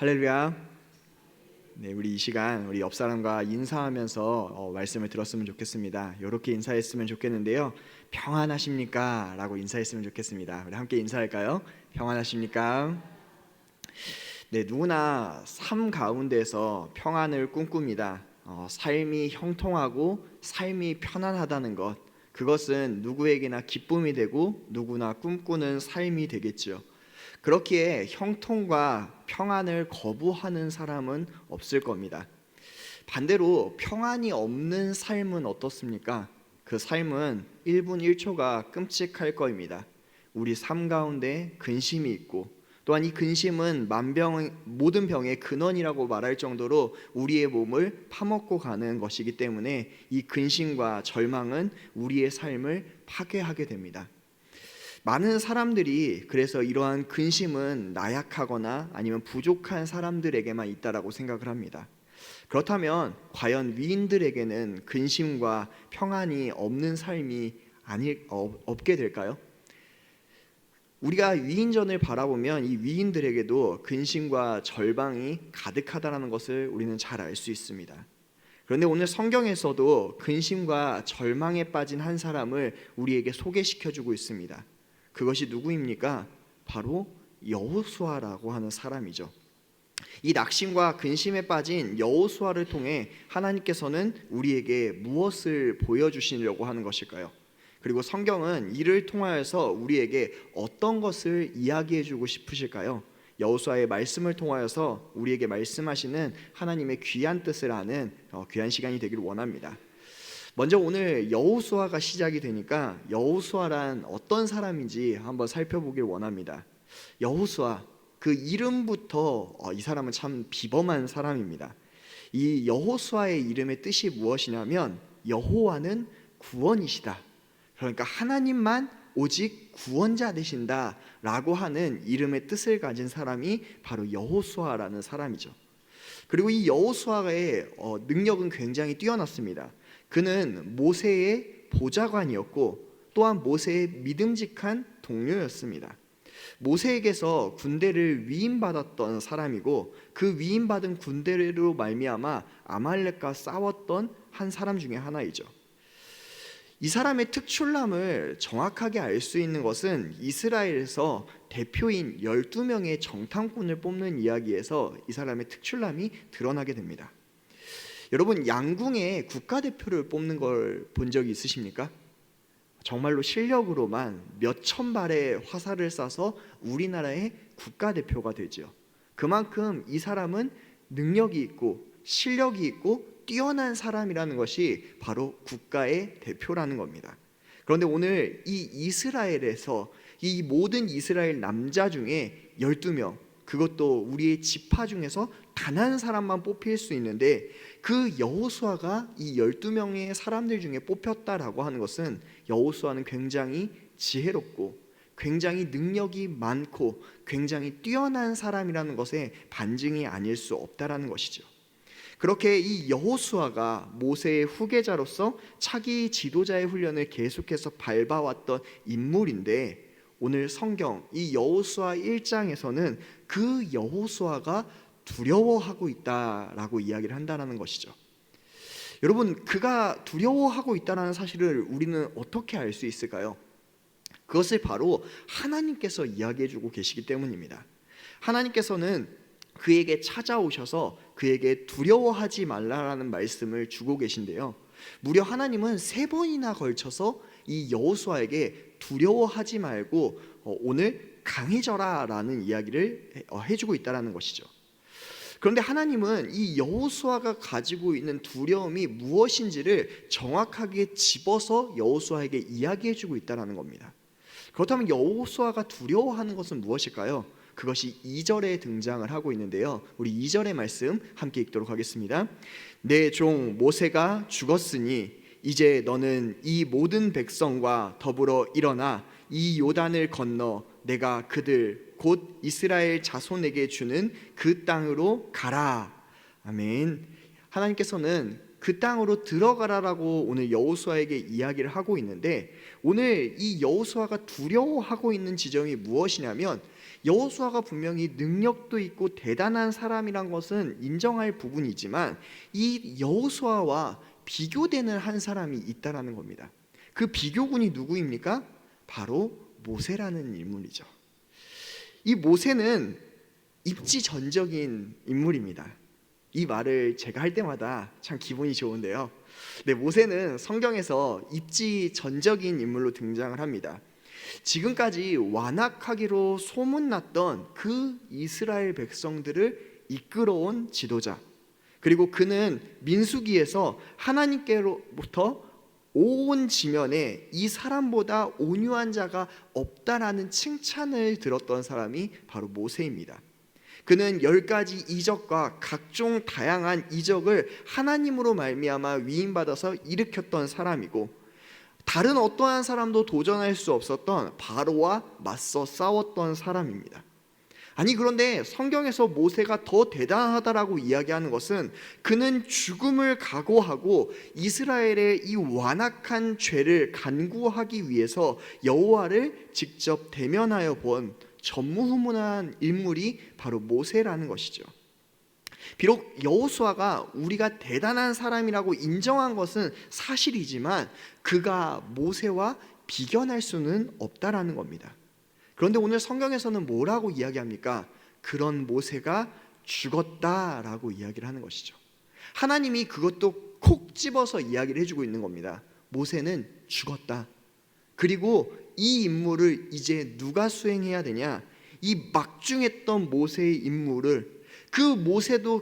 할렐루야. 네, 우리 이 시간 우리 옆 사람과 인사하면서 말씀을 들었으면 좋겠습니다. 이렇게 인사했으면 좋겠는데요. 평안하십니까? 라고 인사했으면 좋겠습니다. 우리 함께 인사할까요? 평안하십니까? 네, 누구나 삶 가운데서 평안을 꿈꿉니다. 삶이 형통하고 삶이 편안하다는 것, 그것은 누구에게나 기쁨이 되고 누구나 꿈꾸는 삶이 되겠죠. 그렇기에 형통과 평안을 거부하는 사람은 없을 겁니다. 반대로 평안이 없는 삶은 어떻습니까? 그 삶은 1분 1초가 끔찍할 거입니다. 우리 삶 가운데 근심이 있고, 또한 이 근심은 모든 병의 근원이라고 말할 정도로 우리의 몸을 파먹고 가는 것이기 때문에 이 근심과 절망은 우리의 삶을 파괴하게 됩니다. 많은 사람들이 그래서 이러한 근심은 나약하거나 아니면 부족한 사람들에게만 있다라고 생각을 합니다. 그렇다면 과연 위인들에게는 근심과 평안이 없는 삶이 없게 될까요? 우리가 위인전을 바라보면 이 위인들에게도 근심과 절망이 가득하다는 것을 우리는 잘 알 수 있습니다. 그런데 오늘 성경에서도 근심과 절망에 빠진 한 사람을 우리에게 소개시켜주고 있습니다. 그것이 누구입니까? 바로 여호수아라고 하는 사람이죠. 이 낙심과 근심에 빠진 여호수아를 통해 하나님께서는 우리에게 무엇을 보여주시려고 하는 것일까요? 그리고 성경은 이를 통하여서 우리에게 어떤 것을 이야기해주고 싶으실까요? 여호수아의 말씀을 통하여서 우리에게 말씀하시는 하나님의 귀한 뜻을 아는 귀한 시간이 되기를 원합니다. 먼저 오늘 여호수아가 시작이 되니까 여호수아란 어떤 사람인지 한번 살펴보길 원합니다. 여호수아, 그 이름부터 이 사람은 참 비범한 사람입니다. 이 여호수아의 이름의 뜻이 무엇이냐면 여호와는 구원이시다. 그러니까 하나님만 오직 구원자 되신다 라고 하는 이름의 뜻을 가진 사람이 바로 여호수아라는 사람이죠. 그리고 이 여호수아의 능력은 굉장히 뛰어났습니다. 그는 모세의 보좌관이었고 또한 모세의 믿음직한 동료였습니다. 모세에게서 군대를 위임받았던 사람이고 그 위임받은 군대로 말미암아 아말렉과 싸웠던 한 사람 중에 하나이죠. 이 사람의 특출남을 정확하게 알 수 있는 것은 이스라엘에서 대표인 12명의 정탐꾼을 뽑는 이야기에서 이 사람의 특출남이 드러나게 됩니다. 여러분, 양궁의 국가대표를 뽑는 걸 본 적이 있으십니까? 정말로 실력으로만 몇천 발의 화살을 쏴서 우리나라의 국가대표가 되죠. 그만큼 이 사람은 능력이 있고 실력이 있고 뛰어난 사람이라는 것이 바로 국가의 대표라는 겁니다. 그런데 오늘 이 이스라엘에서 이 모든 이스라엘 남자 중에 12명, 그것도 우리의 지파 중에서 단 한 사람만 뽑힐 수 있는데 그 여호수아가 이 12명의 사람들 중에 뽑혔다라고 하는 것은 여호수아는 굉장히 지혜롭고 굉장히 능력이 많고 굉장히 뛰어난 사람이라는 것의 반증이 아닐 수 없다라는 것이죠. 그렇게 이 여호수아가 모세의 후계자로서 차기 지도자의 훈련을 계속해서 밟아왔던 인물인데 오늘 성경 이 여호수아 1장에서는 그 여호수아가 두려워하고 있다라고 이야기를 한다는 것이죠. 여러분, 그가 두려워하고 있다는 사실을 우리는 어떻게 알 수 있을까요? 그것을 바로 하나님께서 이야기해주고 계시기 때문입니다. 하나님께서는 그에게 찾아오셔서 그에게 두려워하지 말라라는 말씀을 주고 계신데요. 무려 하나님은 3번이나 걸쳐서 이 여호수아에게 두려워하지 말고 오늘 강해져라 라는 이야기를 해주고 있다는 것이죠. 그런데 하나님은 이 여호수아가 가지고 있는 두려움이 무엇인지를 정확하게 집어서 여호수아에게 이야기해주고 있다는 겁니다. 그렇다면 여호수아가 두려워하는 것은 무엇일까요? 그것이 2절에 등장을 하고 있는데요. 우리 2절의 말씀 함께 읽도록 하겠습니다. 내 종 모세가 죽었으니 이제 너는 이 모든 백성과 더불어 일어나 이 요단을 건너 내가 그들 곧 이스라엘 자손에게 주는 그 땅으로 가라. 아멘. 하나님께서는 그 땅으로 들어가라라고 오늘 여호수아에게 이야기를 하고 있는데, 오늘 이 여호수아가 두려워하고 있는 지점이 무엇이냐면, 여호수아가 분명히 능력도 있고 대단한 사람이란 것은 인정할 부분이지만 이 여호수아와 비교되는 한 사람이 있다라는 겁니다. 그 비교군이 누구입니까? 바로 모세라는 인물이죠. 이 모세는 입지전적인 인물입니다. 이 말을 제가 할 때마다 참 기분이 좋은데요. 네, 모세는 성경에서 입지전적인 인물로 등장을 합니다. 지금까지 완악하기로 소문났던 그 이스라엘 백성들을 이끌어온 지도자, 그리고 그는 민수기에서 하나님께로부터 온 지면에 이 사람보다 온유한 자가 없다라는 칭찬을 들었던 사람이 바로 모세입니다. 그는 10가지 이적과 각종 다양한 이적을 하나님으로 말미암아 위임받아서 일으켰던 사람이고, 다른 어떠한 사람도 도전할 수 없었던 바로와 맞서 싸웠던 사람입니다. 아니, 그런데 성경에서 모세가 더 대단하다라고 이야기하는 것은 그는 죽음을 각오하고 이스라엘의 이 완악한 죄를 간구하기 위해서 여호와를 직접 대면하여 본 전무후무한 인물이 바로 모세라는 것이죠. 비록 여호수아가 우리가 대단한 사람이라고 인정한 것은 사실이지만 그가 모세와 비견할 수는 없다라는 겁니다. 그런데 오늘 성경에서는 뭐라고 이야기합니까? 그런 모세가 죽었다라고 이야기를 하는 것이죠. 하나님이 그것도 콕 집어서 이야기를 해주고 있는 겁니다. 모세는 죽었다. 그리고 이 임무를 이제 누가 수행해야 되냐? 이 막중했던 모세의 임무를, 그 모세도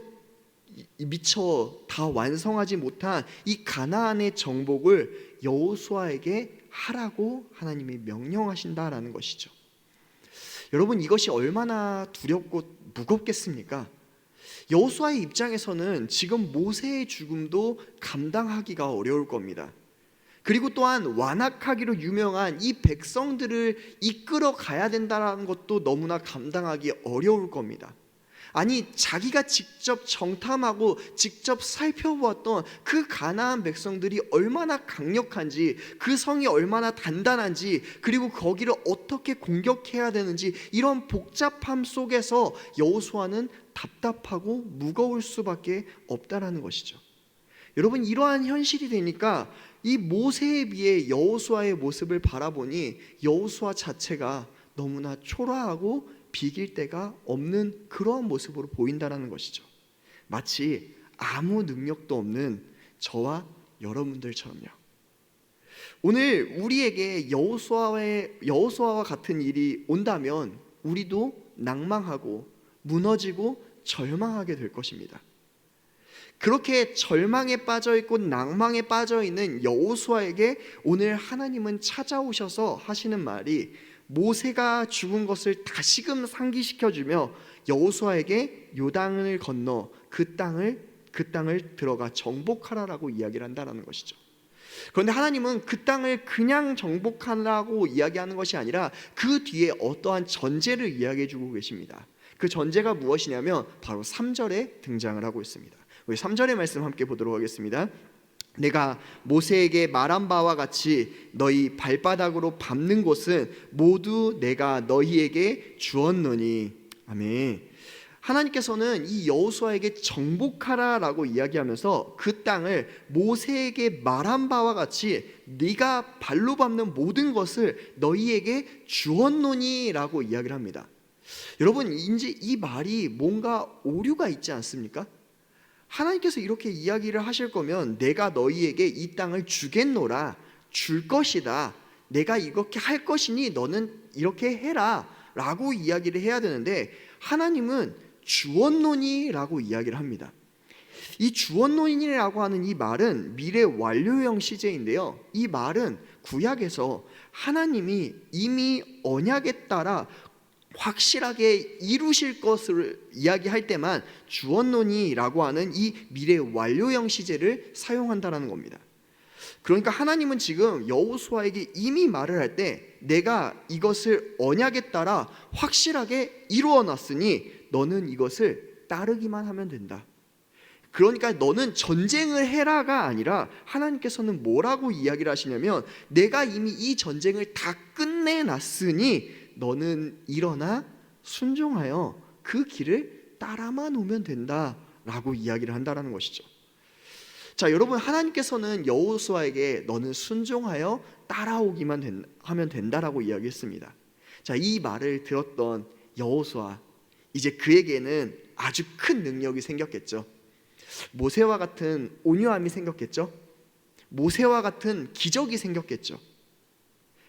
미처 다 완성하지 못한 이 가나안의 정복을 여호수아에게 하라고 하나님이 명령하신다라는 것이죠. 여러분, 이것이 얼마나 두렵고 무겁겠습니까? 여호수아의 입장에서는 지금 모세의 죽음도 감당하기가 어려울 겁니다. 그리고 또한 완악하기로 유명한 이 백성들을 이끌어 가야 된다는 것도 너무나 감당하기 어려울 겁니다. 아니, 자기가 직접 정탐하고 직접 살펴보았던 그 가나안 백성들이 얼마나 강력한지, 그 성이 얼마나 단단한지, 그리고 거기를 어떻게 공격해야 되는지, 이런 복잡함 속에서 여호수아는 답답하고 무거울 수밖에 없다라는 것이죠. 여러분, 이러한 현실이 되니까 이 모세에 비해 여호수아의 모습을 바라보니 여호수아 자체가 너무나 초라하고 비길 데가 없는 그러한 모습으로 보인다는 것이죠. 마치 아무 능력도 없는 저와 여러분들처럼요. 오늘 우리에게 여호수아와 같은 일이 온다면 우리도 낭망하고 무너지고 절망하게 될 것입니다. 그렇게 절망에 빠져있고 낭망에 빠져있는 여호수아에게 오늘 하나님은 찾아오셔서 하시는 말이, 모세가 죽은 것을 다시금 상기시켜주며 여호수아에게 요단을 건너 그 땅을 들어가 정복하라라고 이야기를 한다는 것이죠. 그런데 하나님은 그 땅을 그냥 정복하라고 이야기하는 것이 아니라 그 뒤에 어떠한 전제를 이야기해 주고 계십니다. 그 전제가 무엇이냐면 바로 3절에 등장을 하고 있습니다. 우리 3절의 말씀 함께 보도록 하겠습니다. 내가 모세에게 말한 바와 같이 너희 발바닥으로 밟는 곳은 모두 내가 너희에게 주었노니. 아멘. 하나님께서는 이 여호수아에게 정복하라라고 이야기하면서 그 땅을 모세에게 말한 바와 같이 네가 발로 밟는 모든 것을 너희에게 주었노니라고 이야기를 합니다. 여러분, 이제 이 말이 뭔가 오류가 있지 않습니까? 하나님께서 이렇게 이야기를 하실 거면 내가 너희에게 이 땅을 주겠노라, 줄 것이다, 내가 이렇게 할 것이니 너는 이렇게 해라 라고 이야기를 해야 되는데, 하나님은 주었노니라고 이야기를 합니다. 이 주었노니라고 하는 이 말은 미래 완료형 시제인데요, 이 말은 구약에서 하나님이 이미 언약에 따라 확실하게 이루실 것을 이야기할 때만 주었노니라고 하는 이 미래 완료형 시제를 사용한다는 겁니다. 그러니까 하나님은 지금 여호수아에게 이미 말을 할 때 내가 이것을 언약에 따라 확실하게 이루어 놨으니 너는 이것을 따르기만 하면 된다. 그러니까 너는 전쟁을 해라가 아니라 하나님께서는 뭐라고 이야기를 하시냐면 내가 이미 이 전쟁을 다 끝내놨으니 너는 일어나 순종하여 그 길을 따라만 오면 된다라고 이야기를 한다라는 것이죠. 자, 여러분, 하나님께서는 여호수아에게 너는 순종하여 따라오기만 하면 된다라고 이야기했습니다. 자, 이 말을 들었던 여호수아, 이제 그에게는 아주 큰 능력이 생겼겠죠. 모세와 같은 온유함이 생겼겠죠. 모세와 같은 기적이 생겼겠죠.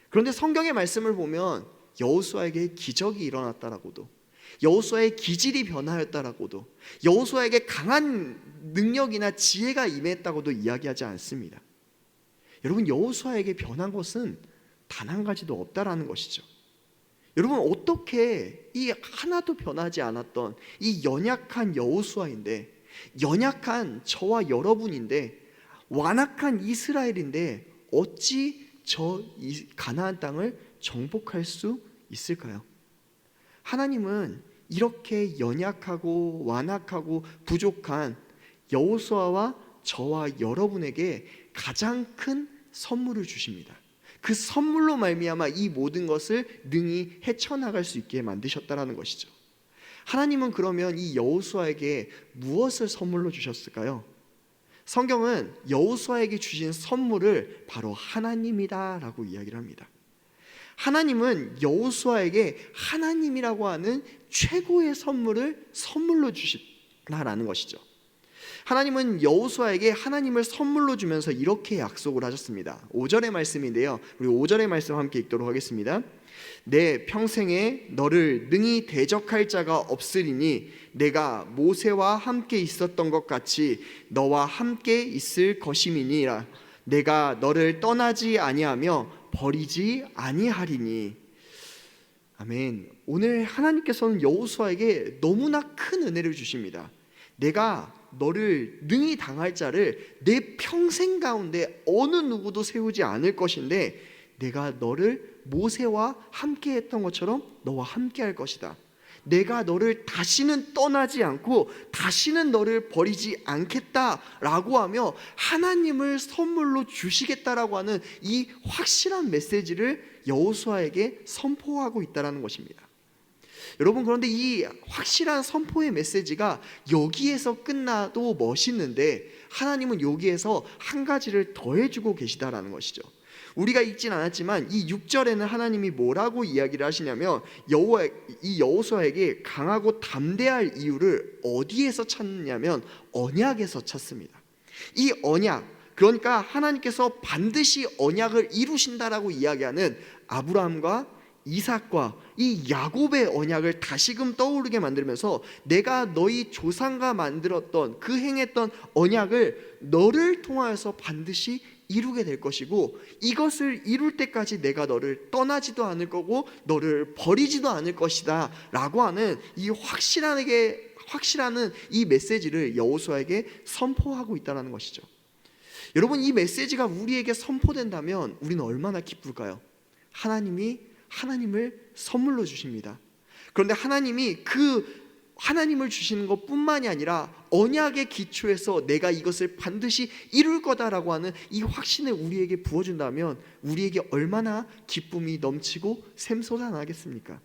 그런데 성경의 말씀을 보면 여호수아에게 기적이 일어났다라고도, 여호수아의 기질이 변화했다라고도, 여호수아에게 강한 능력이나 지혜가 임했다고도 이야기하지 않습니다. 여러분, 여호수아에게 변한 것은 단 한 가지도 없다라는 것이죠. 여러분, 어떻게 이 하나도 변하지 않았던 이 연약한 여호수아인데, 연약한 저와 여러분인데, 완악한 이스라엘인데 어찌 저 가나안 땅을 정복할 수 있을까요? 하나님은 이렇게 연약하고 완악하고 부족한 여호수아와 저와 여러분에게 가장 큰 선물을 주십니다. 그 선물로 말미암아 이 모든 것을 능히 헤쳐나갈 수 있게 만드셨다라는 것이죠. 하나님은 그러면 이 여호수아에게 무엇을 선물로 주셨을까요? 성경은 여호수아에게 주신 선물을 바로 하나님이다라고 이야기를 합니다. 하나님은 여호수아에게 하나님이라고 하는 최고의 선물을 선물로 주신다라는 것이죠. 하나님은 여호수아에게 하나님을 선물로 주면서 이렇게 약속을 하셨습니다. 5절의 말씀인데요, 우리 5절의 말씀 함께 읽도록 하겠습니다. 내 평생에 너를 능히 대적할 자가 없으리니 내가 모세와 함께 있었던 것 같이 너와 함께 있을 것임이니라. 내가 너를 떠나지 아니하며 버리지 아니하리니. 아멘. 오늘 하나님께서는 여호수아에게 너무나 큰 은혜를 주십니다. 내가 너를 능히 당할 자를 내 평생 가운데 어느 누구도 세우지 않을 것인데 내가 너를 모세와 함께 했던 것처럼 너와 함께 할 것이다. 내가 너를 다시는 떠나지 않고 다시는 너를 버리지 않겠다라고 하며 하나님을 선물로 주시겠다라고 하는 이 확실한 메시지를 여호수아에게 선포하고 있다는 것입니다. 여러분, 그런데 이 확실한 선포의 메시지가 여기에서 끝나도 멋있는데 하나님은 여기에서 한 가지를 더해주고 계시다라는 것이죠. 우리가 읽진 않았지만 이 6절에는 하나님이 뭐라고 이야기를 하시냐면 이 여호수아에게 강하고 담대할 이유를 어디에서 찾느냐면 언약에서 찾습니다. 이 언약, 그러니까 하나님께서 반드시 언약을 이루신다라고 이야기하는 아브라함과 이삭과 이 야곱의 언약을 다시금 떠오르게 만들면서 내가 너희 조상과 만들었던 그 행했던 언약을 너를 통하여서 반드시 이루게 될 것이고 이것을 이룰 때까지 내가 너를 떠나지도 않을 거고 너를 버리지도 않을 것이다 라고 하는 이 확실한 이 메시지를 여호수아에게 선포하고 있다는 것이죠. 여러분, 이 메시지가 우리에게 선포된다면 우리는 얼마나 기쁠까요? 하나님을 선물로 주십니다. 그런데 하나님을 주시는 것뿐만이 아니라 언약의 기초에서 내가 이것을 반드시 이룰 거다라고 하는 이 확신을 우리에게 부어준다면 우리에게 얼마나 기쁨이 넘치고 샘솟아나겠습니까?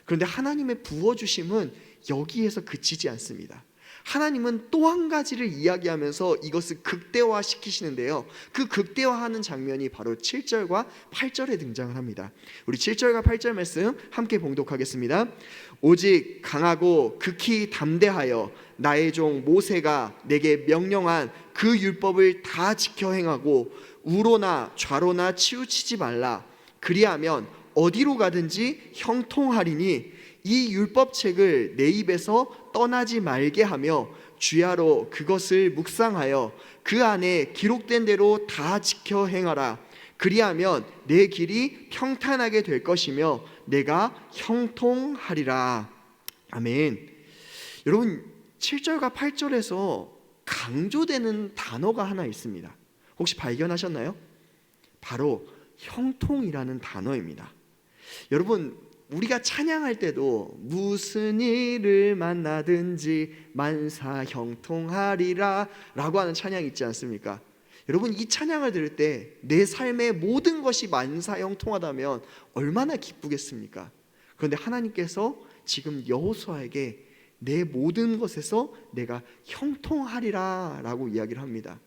그런데 하나님의 부어주심은 여기에서 그치지 않습니다. 하나님은 또 한 가지를 이야기하면서 이것을 극대화시키시는데요, 그 극대화하는 장면이 바로 7절과 8절에 등장을 합니다. 우리 7절과 8절 말씀 함께 봉독하겠습니다. 오직 강하고 극히 담대하여 나의 종 모세가 내게 명령한 그 율법을 다 지켜 행하고 우로나 좌로나 치우치지 말라. 그리하면 어디로 가든지 형통하리니 이 율법책을 내 입에서 떠나지 말게 하며 주야로 그것을 묵상하여 그 안에 기록된 대로 다 지켜 행하라. 그리하면 내 길이 평탄하게 될 것이며 내가 형통하리라. 아멘. 여러분, 7절과 8절에서 강조되는 단어가 하나 있습니다. 혹시 발견하셨나요? 바로 형통이라는 단어입니다. 여러분, 우리가 찬양할 때도 무슨 일을 만나든지 만사 형통하리라 라고 하는 찬양이 있지 않습니까? 여러분, 이 찬양을 들을 때 내 삶의 모든 것이 만사 형통하다면 얼마나 기쁘겠습니까? 그런데 하나님께서 지금 여호수아에게 내 모든 것에서 내가 형통하리라 라고 이야기를 합니다.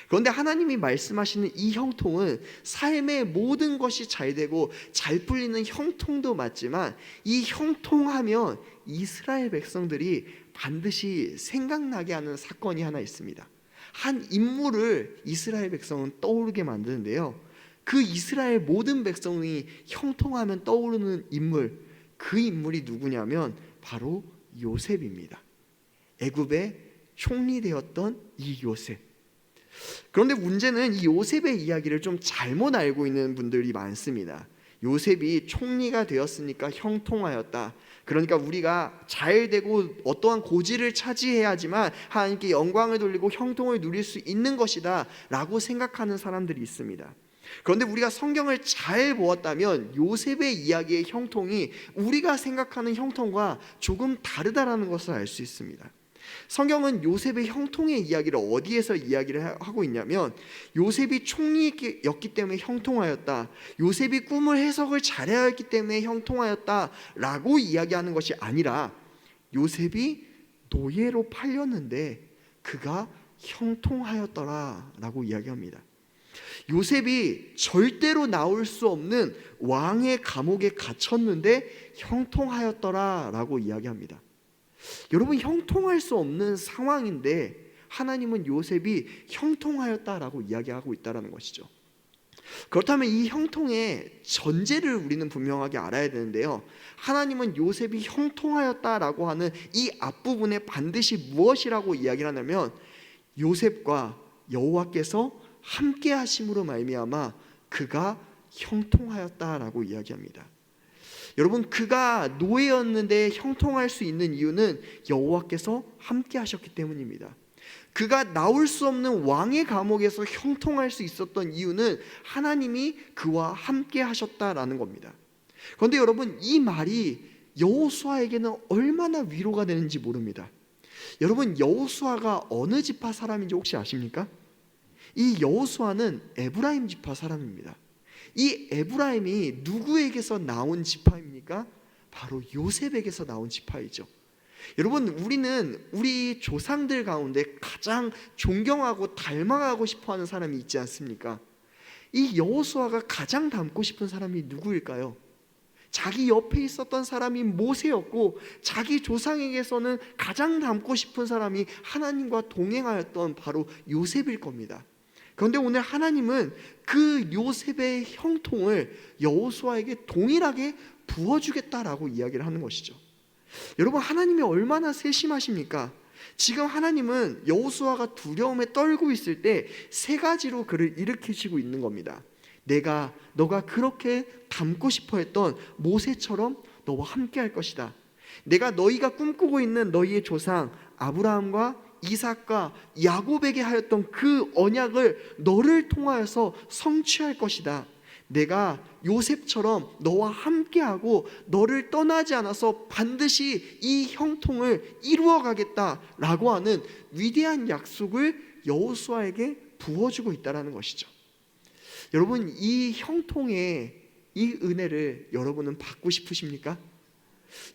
그런데 하나님이 말씀하시는 이 형통은 삶의 모든 것이 잘 되고 잘 풀리는 형통도 맞지만, 이 형통하면 이스라엘 백성들이 반드시 생각나게 하는 사건이 하나 있습니다. 한 인물을 이스라엘 백성은 떠오르게 만드는데요, 그 이스라엘 모든 백성이 형통하면 떠오르는 인물, 그 인물이 누구냐면 바로 요셉입니다. 애굽의 총리 되었던 이 요셉. 그런데 문제는 이 요셉의 이야기를 좀 잘못 알고 있는 분들이 많습니다. 요셉이 총리가 되었으니까 형통하였다, 그러니까 우리가 잘 되고 어떠한 고지를 차지해야지만 하나님께 영광을 돌리고 형통을 누릴 수 있는 것이다 라고 생각하는 사람들이 있습니다. 그런데 우리가 성경을 잘 보았다면 요셉의 이야기의 형통이 우리가 생각하는 형통과 조금 다르다라는 것을 알 수 있습니다. 성경은 요셉의 형통의 이야기를 어디에서 이야기를 하고 있냐면, 요셉이 총리였기 때문에 형통하였다, 요셉이 꿈을 해석을 잘해야 했기 때문에 형통하였다 라고 이야기하는 것이 아니라, 요셉이 노예로 팔렸는데 그가 형통하였더라 라고 이야기합니다. 요셉이 절대로 나올 수 없는 왕의 감옥에 갇혔는데 형통하였더라 라고 이야기합니다. 여러분, 형통할 수 없는 상황인데 하나님은 요셉이 형통하였다라고 이야기하고 있다는 것이죠. 그렇다면 이 형통의 전제를 우리는 분명하게 알아야 되는데요, 하나님은 요셉이 형통하였다라고 하는 이 앞부분에 반드시 무엇이라고 이야기를 하냐면, 요셉과 여호와께서 함께 하심으로 말미암아 그가 형통하였다라고 이야기합니다. 여러분, 그가 노예였는데 형통할 수 있는 이유는 여호와께서 함께 하셨기 때문입니다. 그가 나올 수 없는 왕의 감옥에서 형통할 수 있었던 이유는 하나님이 그와 함께 하셨다라는 겁니다. 그런데 여러분, 이 말이 여호수아에게는 얼마나 위로가 되는지 모릅니다. 여러분, 여호수아가 어느 지파 사람인지 혹시 아십니까? 이 여호수아는 에브라임 지파 사람입니다. 이 에브라임이 누구에게서 나온 지파입니까? 바로 요셉에게서 나온 지파이죠. 여러분, 우리는 우리 조상들 가운데 가장 존경하고 닮아가고 싶어하는 사람이 있지 않습니까? 이 여호수아가 가장 닮고 싶은 사람이 누구일까요? 자기 옆에 있었던 사람이 모세였고, 자기 조상에게서는 가장 닮고 싶은 사람이 하나님과 동행하였던 바로 요셉일 겁니다. 그런데 오늘 하나님은 그 요셉의 형통을 여호수아에게 동일하게 부어주겠다라고 이야기를 하는 것이죠. 여러분, 하나님이 얼마나 세심하십니까? 지금 하나님은 여호수아가 두려움에 떨고 있을 때 세 가지로 그를 일으키시고 있는 겁니다. 너가 그렇게 닮고 싶어 했던 모세처럼 너와 함께 할 것이다. 내가 너희가 꿈꾸고 있는 너희의 조상 아브라함과 이삭과 야곱에게 하였던 그 언약을 너를 통하여서 성취할 것이다. 내가 요셉처럼 너와 함께하고 너를 떠나지 않아서 반드시 이 형통을 이루어 가겠다라고 하는 위대한 약속을 여호수아에게 부어주고 있다는 것이죠. 여러분, 이 형통의 이 은혜를 여러분은 받고 싶으십니까?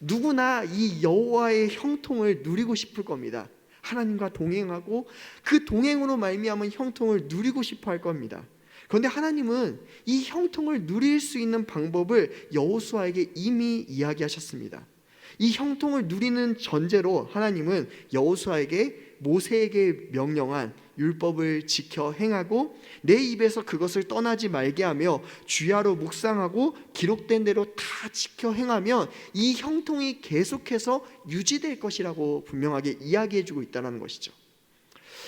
누구나 이 여호와의 형통을 누리고 싶을 겁니다. 하나님과 동행하고 그 동행으로 말미암은 형통을 누리고 싶어 할 겁니다. 그런데 하나님은 이 형통을 누릴 수 있는 방법을 여호수아에게 이미 이야기하셨습니다. 이 형통을 누리는 전제로 하나님은 여호수아에게 모세에게 명령한 율법을 지켜 행하고 내 입에서 그것을 떠나지 말게 하며 주야로 묵상하고 기록된 대로 다 지켜 행하면 이 형통이 계속해서 유지될 것이라고 분명하게 이야기해주고 있다는 것이죠.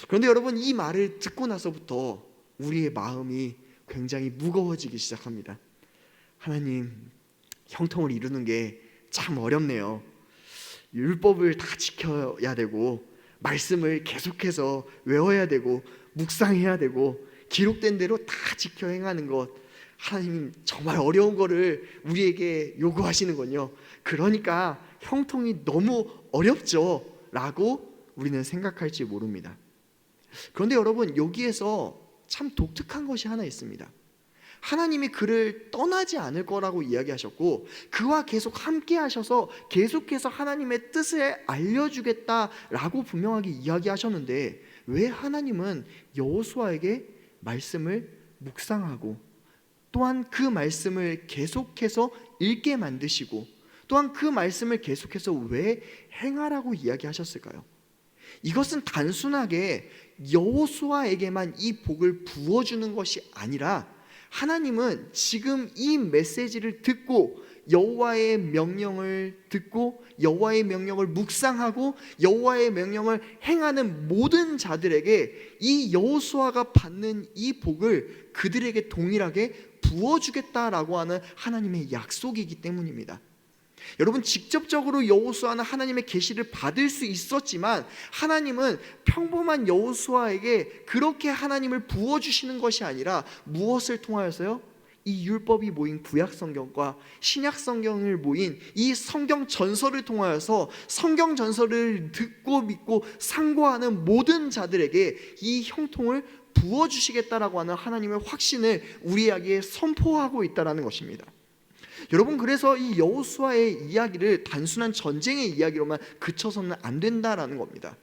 그런데 여러분, 이 말을 듣고 나서부터 우리의 마음이 굉장히 무거워지기 시작합니다. 하나님, 형통을 이루는 게 참 어렵네요. 율법을 다 지켜야 되고 말씀을 계속해서 외워야 되고 묵상해야 되고 기록된 대로 다 지켜 행하는 것, 하나님 정말 어려운 거를 우리에게 요구하시는군요. 그러니까 형통이 너무 어렵죠 라고 우리는 생각할지 모릅니다. 그런데 여러분, 여기에서 참 독특한 것이 하나 있습니다. 하나님이 그를 떠나지 않을 거라고 이야기하셨고, 그와 계속 함께 하셔서 계속해서 하나님의 뜻을 알려주겠다라고 분명하게 이야기하셨는데, 왜 하나님은 여호수아에게 말씀을 묵상하고 또한 그 말씀을 계속해서 읽게 만드시고 또한 그 말씀을 계속해서 왜 행하라고 이야기하셨을까요? 이것은 단순하게 여호수아에게만 이 복을 부어주는 것이 아니라, 하나님은 지금 이 메시지를 듣고 여호와의 명령을 듣고 여호와의 명령을 묵상하고 여호와의 명령을 행하는 모든 자들에게 이 여호수아가 받는 이 복을 그들에게 동일하게 부어주겠다라고 하는 하나님의 약속이기 때문입니다. 여러분, 직접적으로 여호수아는 하나님의 계시를 받을 수 있었지만, 하나님은 평범한 여호수아에게 그렇게 하나님을 부어주시는 것이 아니라 무엇을 통하여서요? 이 율법이 모인 구약 성경과 신약 성경을 모인 이 성경 전설을 통하여서 성경 전설을 듣고 믿고 상고하는 모든 자들에게 이 형통을 부어주시겠다라고 하는 하나님의 확신을 우리에게 선포하고 있다는 것입니다. 여러분, 그래서 이 여호수아의 이야기를 단순한 전쟁의 이야기로만 그쳐서는 안 된다라는 겁니다.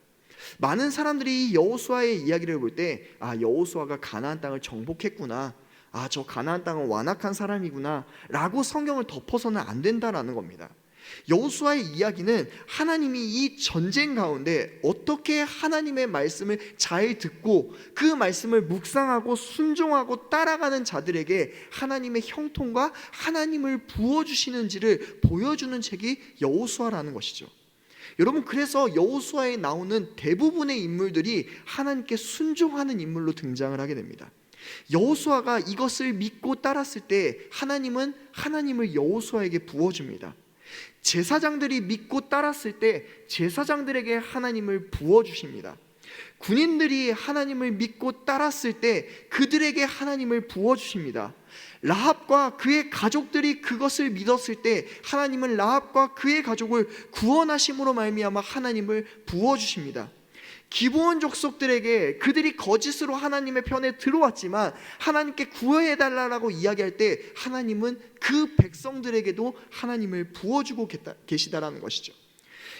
많은 사람들이 이 여호수아의 이야기를 볼 때, 여호수아가 가나안 땅을 정복했구나, 저 가나안 땅은 완악한 사람이구나 라고 성경을 덮어서는 안 된다라는 겁니다. 여호수아의 이야기는 하나님이 이 전쟁 가운데 어떻게 하나님의 말씀을 잘 듣고 그 말씀을 묵상하고 순종하고 따라가는 자들에게 하나님의 형통과 하나님을 부어주시는지를 보여주는 책이 여호수아라는 것이죠. 여러분, 그래서 여호수아에 나오는 대부분의 인물들이 하나님께 순종하는 인물로 등장을 하게 됩니다. 여호수아가 이것을 믿고 따랐을 때 하나님은 하나님을 여호수아에게 부어줍니다. 제사장들이 믿고 따랐을 때 제사장들에게 하나님을 부어주십니다. 군인들이 하나님을 믿고 따랐을 때 그들에게 하나님을 부어주십니다. 라합과 그의 가족들이 그것을 믿었을 때 하나님은 라합과 그의 가족을 구원하심으로 말미암아 하나님을 부어주십니다. 기브온 족속들에게 그들이 거짓으로 하나님의 편에 들어왔지만 하나님께 구해달라고 이야기할 때 하나님은 그 백성들에게도 하나님을 부어주고 계시다라는 것이죠.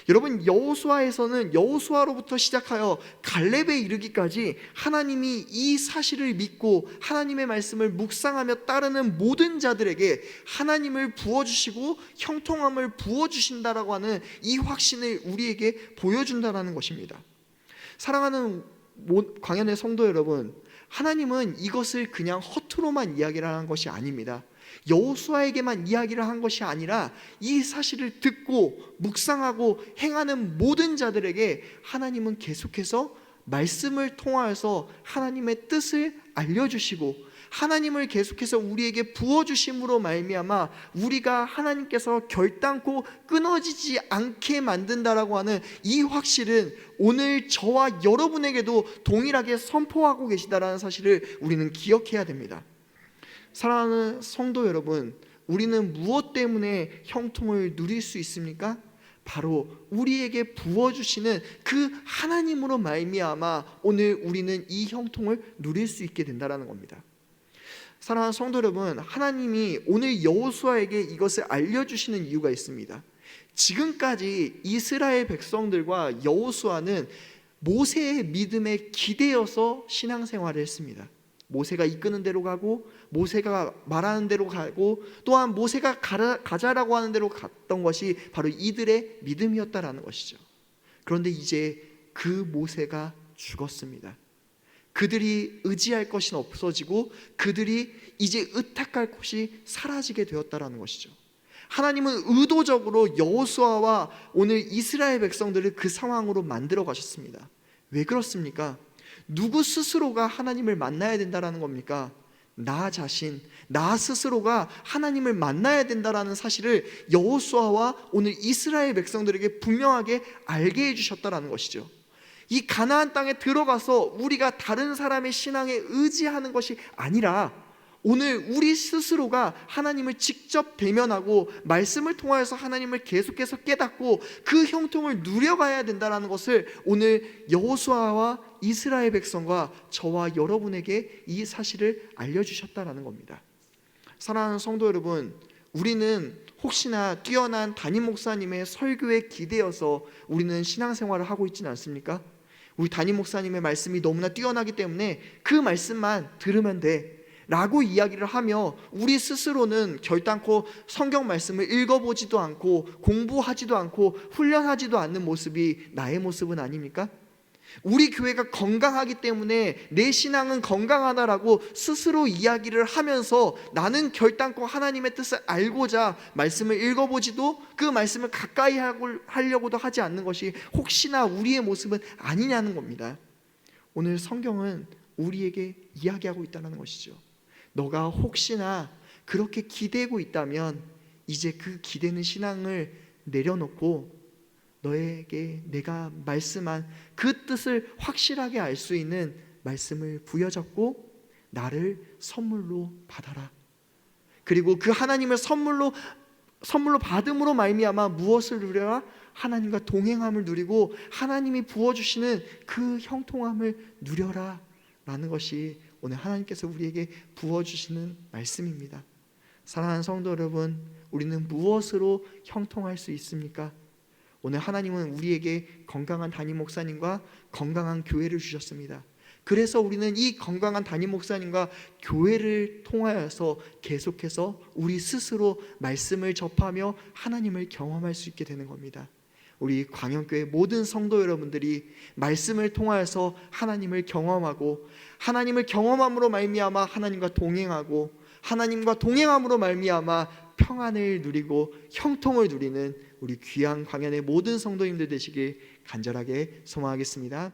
여러분, 여호수아에서는 여호수아로부터 시작하여 갈렙에 이르기까지 하나님이 이 사실을 믿고 하나님의 말씀을 묵상하며 따르는 모든 자들에게 하나님을 부어주시고 형통함을 부어주신다라고 하는 이 확신을 우리에게 보여준다라는 것입니다. 사랑하는 광야의 성도 여러분, 하나님은 이것을 그냥 허투루만 이야기를 하는 것이 아닙니다. 여호수아에게만 이야기를 한 것이 아니라 이 사실을 듣고 묵상하고 행하는 모든 자들에게 하나님은 계속해서 말씀을 통하여서 하나님의 뜻을 알려주시고 하나님을 계속해서 우리에게 부어주심으로 말미암아 우리가 하나님께서 결단코 끊어지지 않게 만든다라고 하는 이 확실은 오늘 저와 여러분에게도 동일하게 선포하고 계시다라는 사실을 우리는 기억해야 됩니다. 사랑하는 성도 여러분, 우리는 무엇 때문에 형통을 누릴 수 있습니까? 바로 우리에게 부어주시는 그 하나님으로 말미암아 오늘 우리는 이 형통을 누릴 수 있게 된다는 겁니다. 사랑하는 성도 여러분, 하나님이 오늘 여호수아에게 이것을 알려주시는 이유가 있습니다. 지금까지 이스라엘 백성들과 여호수아는 모세의 믿음에 기대어서 신앙생활을 했습니다. 모세가 이끄는 대로 가고 모세가 말하는 대로 가고 또한 모세가 가자라고 하는 대로 갔던 것이 바로 이들의 믿음이었다라는 것이죠. 그런데 이제 그 모세가 죽었습니다. 그들이 의지할 것이 없어지고 그들이 이제 의탁할 곳이 사라지게 되었다라는 것이죠. 하나님은 의도적으로 여호수아와 오늘 이스라엘 백성들을 그 상황으로 만들어 가셨습니다. 왜 그렇습니까? 누구 스스로가 하나님을 만나야 된다라는 겁니까? 나 자신, 나 스스로가 하나님을 만나야 된다라는 사실을 여호수아와 오늘 이스라엘 백성들에게 분명하게 알게 해주셨다라는 것이죠. 이 가나안 땅에 들어가서 우리가 다른 사람의 신앙에 의지하는 것이 아니라 오늘 우리 스스로가 하나님을 직접 대면하고 말씀을 통하여서 하나님을 계속해서 깨닫고 그 형통을 누려가야 된다는 것을 오늘 여호수아와 이스라엘 백성과 저와 여러분에게 이 사실을 알려주셨다는 겁니다. 사랑하는 성도 여러분, 우리는 혹시나 뛰어난 담임 목사님의 설교에 기대어서 우리는 신앙생활을 하고 있지는 않습니까? 우리 담임 목사님의 말씀이 너무나 뛰어나기 때문에 그 말씀만 들으면 돼 라고 이야기를 하며 우리 스스로는 결단코 성경 말씀을 읽어보지도 않고 공부하지도 않고 훈련하지도 않는 모습이 나의 모습은 아닙니까? 우리 교회가 건강하기 때문에 내 신앙은 건강하다라고 스스로 이야기를 하면서 나는 결단코 하나님의 뜻을 알고자 말씀을 읽어보지도 그 말씀을 가까이 하려고도 하지 않는 것이 혹시나 우리의 모습은 아니냐는 겁니다. 오늘 성경은 우리에게 이야기하고 있다는 것이죠. 너가 혹시나 그렇게 기대고 있다면 이제 그 기대는 신앙을 내려놓고 너에게 내가 말씀한 그 뜻을 확실하게 알 수 있는 말씀을 부여잡고 나를 선물로 받아라. 그리고 그 하나님을 선물로 받음으로 말미암아 무엇을 누려라? 하나님과 동행함을 누리고 하나님이 부어주시는 그 형통함을 누려라 라는 것이 오늘 하나님께서 우리에게 부어주시는 말씀입니다. 사랑하는 성도 여러분, 우리는 무엇으로 형통할 수 있습니까? 오늘 하나님은 우리에게 건강한 담임 목사님과 건강한 교회를 주셨습니다. 그래서 우리는 이 건강한 담임 목사님과 교회를 통하여서 계속해서 우리 스스로 말씀을 접하며 하나님을 경험할 수 있게 되는 겁니다. 우리 광영교회 모든 성도 여러분들이 말씀을 통하여서 하나님을 경험하고 하나님을 경험함으로 말미암아 하나님과 동행하고 하나님과 동행함으로 말미암아 평안을 누리고 형통을 누리는 우리 귀한 광연의 모든 성도님들 되시길 간절하게 소망하겠습니다.